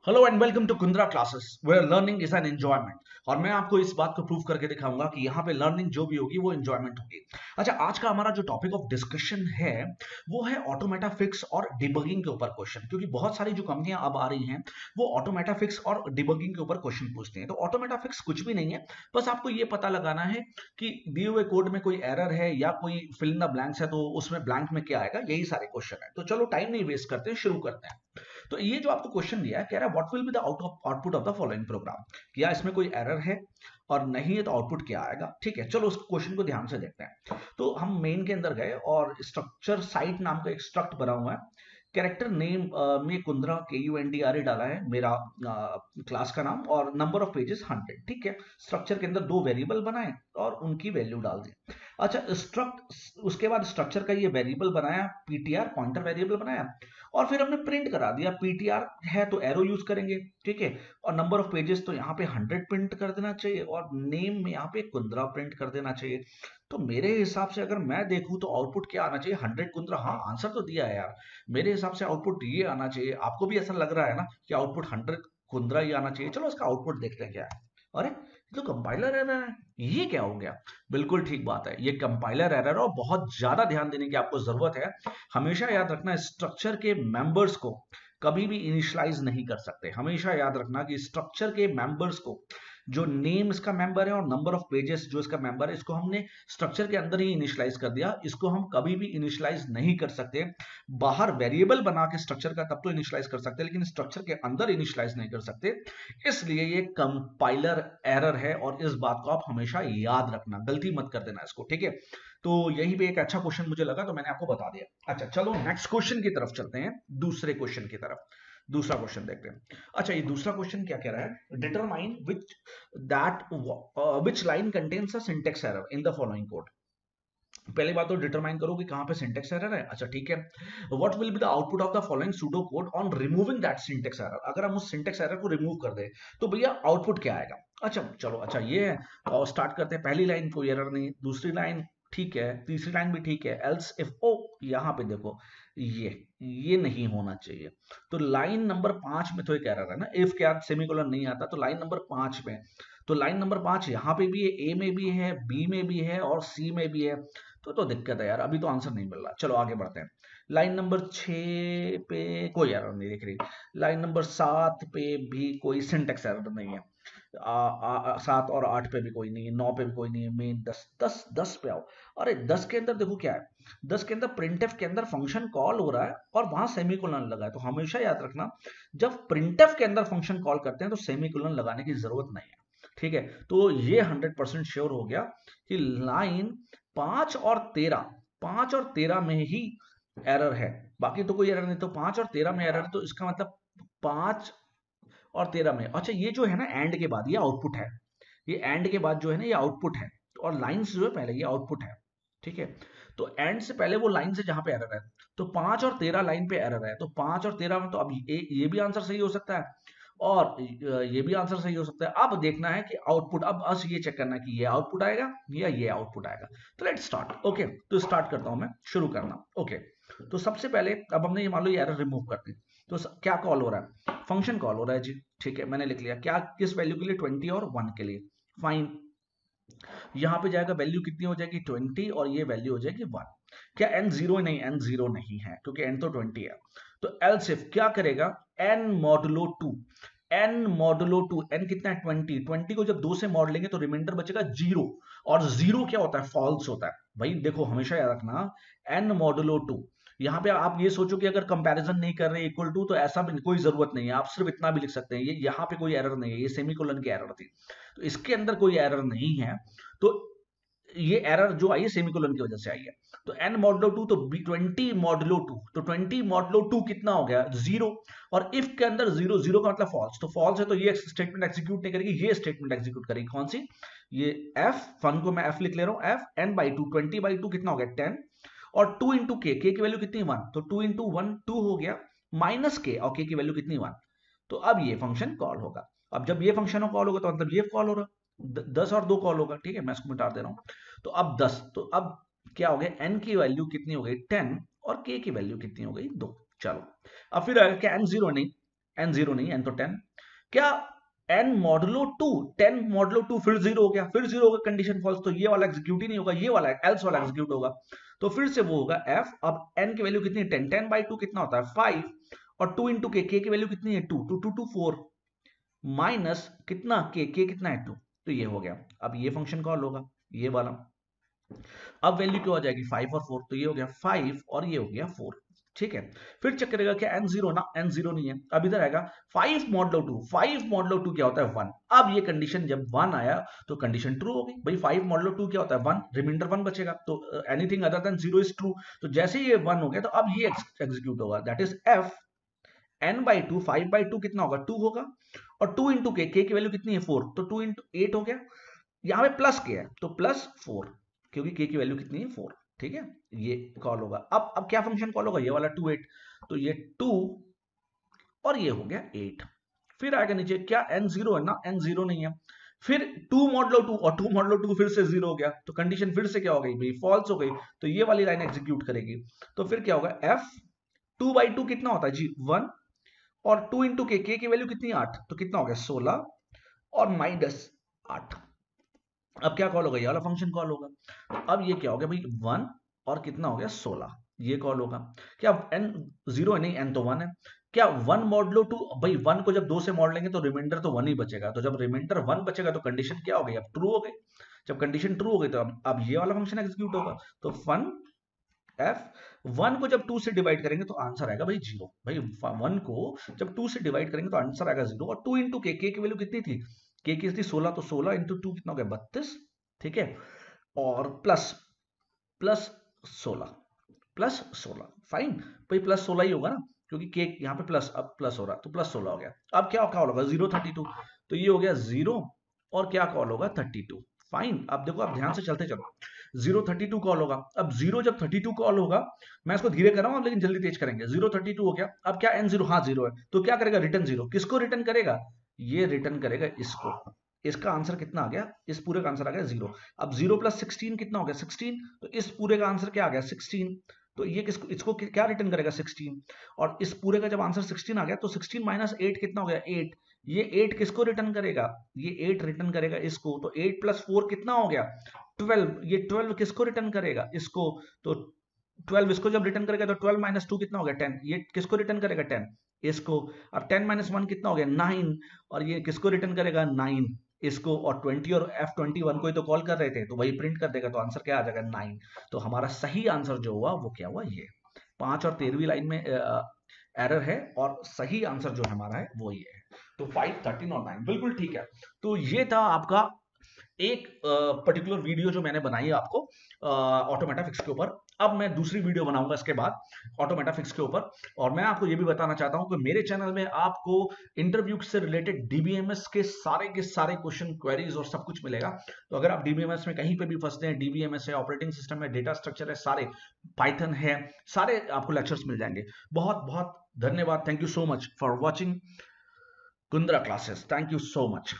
Hello and welcome to Kundra classes where learning is an enjoyment. और मैं आपको इस बात को प्रूव करके दिखाऊंगा कि यहाँ पे लर्निंग जो भी होगी वो एंजॉयमेंट होगी। अच्छा, आज का हमारा जो टॉपिक ऑफ डिस्कशन है वो है ऑटोमेटा फिक्स और डिबगिंग के ऊपर क्वेश्चन, क्योंकि बहुत सारी जो कंपनियां अब आ रही हैं वो ऑटोमेटा फिक्स और डिबगिंग के ऊपर क्वेश्चन पूछती हैं। तो ऑटोमेटा फिक्स कुछ भी नहीं है, बस आपको ये पता लगाना है कि दिए हुए कोड में कोई एरर है या कोई फिल इन द ब्लैंक्स है तो उसमें ब्लैंक में क्या आएगा, यही सारे क्वेश्चन है। तो चलो टाइम नहीं वेस्ट करते, शुरू करते हैं। तो ये जो आपको क्वेश्चन दिया है, कह रहा है what will be the output of the following programme. क्या इसमें कोई एरर है, और नहीं है तो आउटपुट क्या आएगा। ठीक है, चलो उस क्वेश्चन को ध्यान से देखते हैं। तो हम मेन के अंदर गए और स्ट्रक्चर साइट नाम का एक स्ट्रक्ट बना हुआ है। कैरेक्टर नेम में कुंद्रा KUNDRA डाला है, मेरा क्लास का नाम, और नंबर ऑफ पेजेस 100। ठीक है, स्ट्रक्चर के अंदर दो वेरिएबल बनाए और उनकी वैल्यू डाल दी। अच्छा, स्ट्रक्ट उसके बाद स्ट्रक्चर का ये वेरिएबल बनाया, PTR पॉइंटर वेरिएबल बनाया, और फिर हमने प्रिंट करा दिया। PTR है तो एरो यूज करेंगे, ठीक है, और नंबर ऑफ पेजेस तो यहाँ पे 100 प्रिंट कर देना चाहिए, और नेम में यहाँ पे कुंद्रा प्रिंट कर देना चाहिए। तो मेरे हिसाब से अगर मैं देखूं तो आउटपुट क्या आना चाहिए, 100 कुंद्रा। हाँ, आंसर तो दिया है यार। मेरे हिसाब से आउटपुट ये आना चाहिए। आपको भी ऐसा लग रहा है ना कि आउटपुट 100 कुंद्रा ही आना चाहिए। चलो इसका आउटपुट देखते हैं क्या है। अरे, ये तो कंपाइलर एरर है, ये क्या हो गया। बिल्कुल ठीक बात है, ये कंपाइलर एरर है और बहुत ज्यादा ध्यान देने की आपको जरूरत है। हमेशा याद रखना, स्ट्रक्चर के मेंबर्स को कभी भी इनिशियलाइज नहीं कर सकते। हमेशा याद रखना कि स्ट्रक्चर के मेंबर्स को, जो नेम इसका मेंबर है और नंबर ऑफ पेजेस जो इसका मेंबर है, इसको हमने स्ट्रक्चर के अंदर ही इनिशियलाइज कर दिया। इसको हम कभी भी इनिशियलाइज नहीं कर सकते। बाहर वेरिएबल बना के स्ट्रक्चर का तब तो इनिशियलाइज कर सकते हैं, लेकिन स्ट्रक्चर के अंदर इनिशियलाइज नहीं कर सकते। इसलिए ये कंपाइलर एरर है और इस बात को आप हमेशा याद रखना, गलती मत कर देना इसको। ठीक है, तो यही पे एक अच्छा क्वेश्चन मुझे लगा तो मैंने आपको बता दिया। अच्छा, चलो नेक्स्ट क्वेश्चन की तरफ चलते हैं, दूसरे क्वेश्चन की तरफ। दूसरा क्वेश्चन देखते हैं। अच्छा, ये दूसरा क्वेश्चन क्या कह रहा है, determine which line contains a syntax error in the following code. पहली बात तो डिटरमाइन करो कि कहां पे सिंटेक्स एरर है। अच्छा ठीक है, what will be the output of the following pseudo code on removing that syntax error. अगर हम उस सिंटेक्स एरर को रिमूव कर दे तो भैया आउटपुट क्या आएगा। अच्छा चलो, अच्छा ये है, और स्टार्ट करते हैं। पहली लाइन कोई एरर नहीं, दूसरी लाइन ठीक है, तीसरी लाइन भी ठीक है। एल्स इफ ओ, यहाँ पे देखो ये नहीं होना चाहिए। तो लाइन नंबर 5 में तो एक एरर है ना, इफ के बाद सेमीकोलन नहीं आता, तो लाइन नंबर 5 में, तो लाइन नंबर 5 यहाँ पे भी है, ए में भी है, बी में भी है और सी में भी है। तो दिक्कत है यार, अभी तो आंसर नहीं मिल रहा। चलो आगे बढ़ते हैं। लाइन नंबर 6 पे कोई एरर नहीं दिख रही। लाइन नंबर 7 पे भी कोई सिंटेक्स एरर नहीं है। 7 और 8 पे भी कोई नहीं है, 9 पे भी कोई नहीं है। मेन 10 पे आओ। अरे 10 के अंदर देखो क्या है, 10 के अंदर प्रिंटफ के अंदर फंक्शन कॉल हो रहा है और वहां सेमीकोलन लगा है। तो हमेशा याद रखना, जब प्रिंटफ के अंदर फंक्शन कॉल करते हैं तो सेमीकोलन लगाने की जरूरत नहीं है। ठीक है, तो ये 100% श्योर हो गया कि लाइन 5 और 13 में ही एरर है, बाकी तो कोई एरर नहीं। तो 5 और 13 में एरर है, तो इसका मतलब 5 और 13 में। अच्छा, ये जो है ना एंड के बाद ये आउटपुट है, ये एंड के बाद जो है ना ये आउटपुट है, और लाइन्स जो है पहले ये आउटपुट है। ठीक है, तो एंड से पहले वो लाइन से जहां पे एरर है, तो 5 और 13 लाइन पे एरर है, तो 5 और 13 में तो अब ये भी आंसर सही हो सकता है और ये भी आंसर सही हो सकता है। अब देखना है कि आउटपुट, अब बस ये चेक करना है कि ये आउटपुट आएगा या ये आउटपुट आएगा। तो लेट्स स्टार्ट। ओके, तो स्टार्ट करता हूं मैं, शुरू करना। ओके, तो सबसे पहले अब हमने ये मान लो ये एरर रिमूव कर दी। तो क्या कॉल हो रहा है, फंक्शन कॉल हो रहा है जी। ठीक है, मैंने लिख लिया, क्या किस वैल्यू के लिए, 20 और 1 के लिए। फाइन, यहां पे जाएगा, वैल्यू कितनी हो जाएगी 20 और ये वैल्यू हो जाएगी 1। क्या n 0 नहीं, n 0 नहीं है क्योंकि n तो 20 है। तो एल्स इफ क्या करेगा, n modulo 2, n modulo 2, n कितना है 20, 20 को जब 2 से मॉड लेंगे तो रिमाइंडर बचेगा 0, और 0 क्या होता है, फॉल्स होता है। भाई देखो, हमेशा याद रखना, n मॉडुलो 2। यहाँ पे आप ये सोचो कि अगर कंपैरिजन नहीं कर रहे इक्वल टू, तो ऐसा भी कोई जरूरत नहीं है, आप सिर्फ इतना भी लिख सकते हैं, ये यहाँ पे कोई एरर नहीं है, ये सेमीकोलन की एरर थी, तो इसके अंदर कोई एरर नहीं है। तो ये एरर जो आई है सेमीकोलन की वजह से आई है। तो n मॉडुलो 2 तो 20 मॉडुलो 2, तो 20 मॉडुलो 2 कितना हो गया, 0। और इफ के अंदर 0, 0 का मतलब फॉल्स, तो फॉल्स है तो ये स्टेटमेंट एग्जीक्यूट नहीं करेगी, ये स्टेटमेंट एग्जीक्यूट करेगी। कौन सी, ये f, फन को मैं f लिख ले रहा हूं, f n/2, 20/2 कितना हो गया 10, और 2 इंटू के की वैल्यू कितनी 1, तो 2 इंटू 1 2 हो गया, माइनस के, और के की वैल्यू कितनी 1। तो अब ये फंक्शन कॉल होगा। अब जब ये फंक्शन कॉल होगा तो मतलब ये कॉल हो रहा, 10 और 2 कॉल होगा। ठीक है, मैं इसको मिटा दे रहा हूं। तो अब 10, तो अब क्या हो गया, n की वैल्यू कितनी हो गई 10, और k की वैल्यू कितनी हो गई 2। चलो, अब फिर आएगा क्या, n 0 नहीं, n जीरो नहीं, n तो 10। क्या n मॉडुलो 2, 10 मॉडुलो 2 फिर जीरो हो गया, फिर जीरो होगा, कंडीशन फॉल्स, तो ये वाला एग्जीक्यूट ही नहीं होगा, ये वाला एल्स वाला एग्जीक्यूट होगा। तो फिर से वो होगा f। अब n की वैल्यू कितनी है 10, 10 बाई 2 कितना होता है 5, और 2 इंटू k, k की वैल्यू कितनी है 2, 2 2 4 माइनस कितना k, k कितना है 2, तो ये हो गया। अब ये फंक्शन कॉल होगा ये वाला। अब वैल्यू क्या हो जाएगी 5 और 4, तो ये हो गया 5 और ये हो गया 4। ठीक है, फिर चेक करेगा क्या n जीरो ना, n जीरो नहीं है। अब इधर आएगा 5 मॉडलो 2, 5 मॉडलो 2 क्या होता है 1। अब ये कंडीशन जब 1 आया तो कंडीशन ट्रू हो गई भाई, 5 मॉडलो 2 क्या होता है 1, रिमाइंडर 1 बचेगा, तो anything other than 0 is true. तो जैसे ही ये 1 हो गया तो अब ये एग्जीक्यूट होगा, that is f n by 2, 5 by 2 कितना होगा 2 होगा, और 2 इंटू k, k की वैल्यू कितनी है 4, तो 2 इंटू 8 हो गया। यहाँ पे प्लस के है तो प्लस 4, क्योंकि k की वैल्यू कितनी है 4। ठीक है, ये कॉल होगा। अब क्या फंक्शन कॉल होगा, ये वाला 2 8, तो ये 2 और ये हो गया 8। फिर आएगा नीचे क्या n जीरो है ना, n जीरो नहीं है। फिर 2 मॉडलो 2, और 2 मॉडलो 2 फिर से जीरो हो गया, तो कंडीशन फिर से क्या हो गई भाई फॉल्स हो गई, तो ये वाली लाइन एग्जीक्यूट करेगी। तो फिर क्या होगा f 2 बाई 2 कितना होता है जी 1, और 2 इंटू k, k की वैल्यू कितनी 8, तो कितना हो गया 16 और माइनस 8। अब क्या कॉल होगा, ये वाला फंक्शन कॉल होगा। तो अब ये क्या हो गया भाई 1 और कितना हो गया 16, ये कॉल होगा। क्या n जीरो है नहीं, n तो 1 है। क्या 1 मॉडलो 2, भाई 1 को जब 2 से मॉड लेंगे तो रिमाइंडर तो 1 ही बचेगा, तो जब रिमाइंडर 1 बचेगा तो कंडीशन क्या हो गई, अब ट्रू हो गई। जब कंडीशन ट्रू हो गई तो अब ये वाला फंक्शन एग्जीक्यूट होगा। तो फन f 1 को जब 2 से डिवाइड करेंगे तो आंसर आएगा भाई 0। भाई 1 को जब 2 से डिवाइड करेंगे तो आंसर आएगा 0, और 2 इंटू k, k की वैल्यू कितनी थी, k की थी 16, तो 16 इंटू 2 कितना हो गया 32। ठीक है, और प्लस प्लस 16 प्लस 16, फाइन भाई प्लस 16 ही होगा ना, क्योंकि के यहाँ पे प्लस, अब प्लस हो रहा तो प्लस 16 हो गया। अब क्या कॉल होगा 0 32, तो ये हो गया 0 और क्या कॉल होगा 32। फाइन, अब देखो आप ध्यान से चलते चलो, 0 32 कॉल होगा। अब 0 जब 32 कॉल होगा, मैं इसको धीरे कर रहा हूँ लेकिन जल्दी तेज करेंगे। 0 32 हो गया, अब क्या n0, हाँ 0 है, तो क्या करेगा रिटर्न 0, किसको रिटर्न करेगा, ये रिटर्न करेगा इसको। इसका आंसर कितना आ गया, इस पूरे का आंसर आ गया 0। अब 0 प्लस 16 कितना हो गया 16, तो इस पूरे का आंसर क्या आ गया 16, तो ये किसको, इसको क्या रिटर्न करेगा 16, और इस पूरे का जब आंसर 16 आ गया तो 16 माइनस 8 कितना हो गया 8, ये 8 किसको रिटर्न करेगा, ये 8 रिटर्न करेगा इसको, तो 8 प्लस 4 कितना हो गया 12, ये 12 किसको रिटर्न करेगा इसको, तो 12 इसको जब रिटर्न करेगा तो 12 माइनस 2 कितना हो गया 10, ये किसको रिटर्न करेगा 10 इसको। अब 10 माइनस 1 कितना हो गया 9, और ये किसको रिटर्न करेगा 9 इसको, और 20 और F21 को ही तो कॉल कर रहे थे, तो वही प्रिंट कर देगा, तो आंसर क्या आ जाएगा 9। तो हमारा सही आंसर जो हुआ वो क्या हुआ, ये 5 और 13वीं लाइन में एरर है, और सही आंसर जो हमारा है वो ये है। तो 5 13 और 9 बिल्कुल ठीक है। तो ये था आपका एक पर्टिकुलर वीडियो जो मैंने बनाई है आपको ऑटोमेटाफिक्स के ऊपर। अब मैं दूसरी वीडियो बनाऊंगा इसके बाद ऑटोमेटाफिक्स के ऊपर, और मैं आपको ये भी बताना चाहता हूं कि मेरे चैनल में आपको इंटरव्यू से रिलेटेड डीबीएमएस के सारे क्वेश्चन क्वेरीज और सब कुछ मिलेगा। तो अगर आप डीबीएमएस में कहीं पे भी फंसते हैं, डीबीएमएस है, ऑपरेटिंग सिस्टम है, डेटा स्ट्रक्चर है, सारे पाइथन है, सारे आपको लेक्चर्स मिल जाएंगे। बहुत बहुत धन्यवाद, thank you so much for watching Kundra classes, thank you so much.